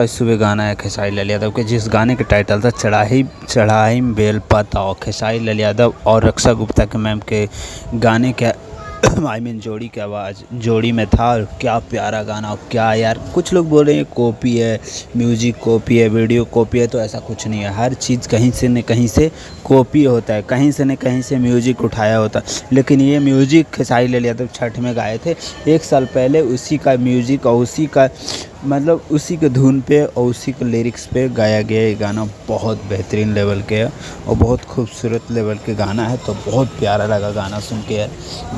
सुबह गाना है खेसारी लाल यादव के, जिस गाने का टाइटल था चढ़ाई बेल पाता। खेसारी लाल यादव और रक्षा गुप्ता के मैम के गाने के जोड़ी की आवाज़ जोड़ी में था। और क्या प्यारा गाना, क्या यार। कुछ लोग बोल रहे हैं कॉपी है, म्यूजिक कॉपी है, वीडियो कॉपी है, तो ऐसा कुछ नहीं है। हर चीज़ कहीं से न कहीं से कॉपी होता है, कहीं से न कहीं से म्यूजिक उठाया होता है। लेकिन ये म्यूजिक खेसारी लाल यादव छठ में गाए थे 1 साल पहले, उसी का म्यूजिक और उसी का मतलब उसी के धुन पे और उसी के लिरिक्स पे गाया गया ये गाना बहुत बेहतरीन लेवल के है और बहुत खूबसूरत लेवल के गाना है। तो बहुत प्यारा लगा गाना सुन के यार।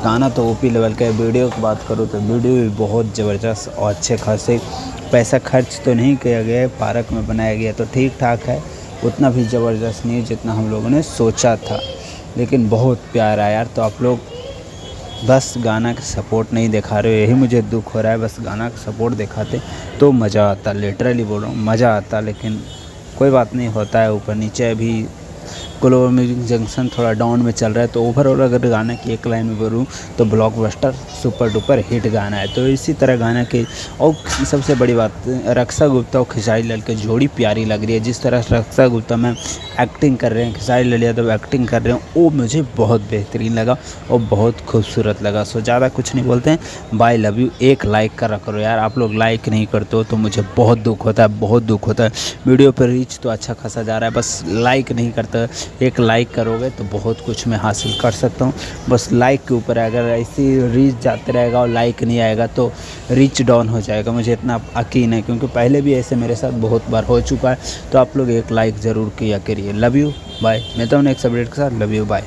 गाना तो ओपी लेवल का है। वीडियो की बात करूँ तो वीडियो भी बहुत ज़बरदस्त और अच्छे खासे पैसा खर्च तो नहीं किया गया है, पार्क में बनाया गया तो ठीक ठाक है, उतना भी ज़बरदस्त नहीं जितना हम लोगों ने सोचा था, लेकिन बहुत प्यारा यार। तो आप लोग बस गाना का सपोर्ट नहीं दिखा रहे हो, यही मुझे दुख हो रहा है। बस गाना का सपोर्ट दिखाते तो मज़ा आता, लिटरली बोल रहा हूँ मज़ा आता। लेकिन कोई बात नहीं, होता है ऊपर नीचे। अभी ग्लोबल म्यूजिक जंक्शन थोड़ा डाउन में चल रहा है, तो ओवरऑल अगर गाने की एक लाइन में बोलूँ तो ब्लॉकबस्टर सुपर डुपर हिट गाना है। तो इसी तरह गाना की और सबसे बड़ी बात, रक्षा गुप्ता और खेसारी लाल की जोड़ी प्यारी लग रही है। जिस तरह रक्षा गुप्ता में एक्टिंग कर रहे हैं, खेसारी लाल यादव एक्टिंग कर रहे हैं, वो मुझे बहुत बेहतरीन लगा और बहुत खूबसूरत लगा। सो ज़्यादा कुछ नहीं बोलते हैं, बाय लव यू। एक लाइक कर रखो यार, आप लोग लाइक नहीं करते हो तो मुझे बहुत दुख होता है, बहुत दुख होता है। वीडियो पर रीच तो अच्छा खासा जा रहा है, बस लाइक नहीं करते। एक लाइक करोगे तो बहुत कुछ मैं हासिल कर सकता हूँ। बस लाइक के ऊपर है, अगर ऐसी रीच जाते रहेगा और लाइक नहीं आएगा तो रीच डाउन हो जाएगा, मुझे इतना यकीन है, क्योंकि पहले भी ऐसे मेरे साथ बहुत बार हो चुका है। तो आप लोग एक लाइक ज़रूर किया करिए। Love you, bye. मैं तो नेक्स्ट अपडेट के साथ, लव यू, बाय।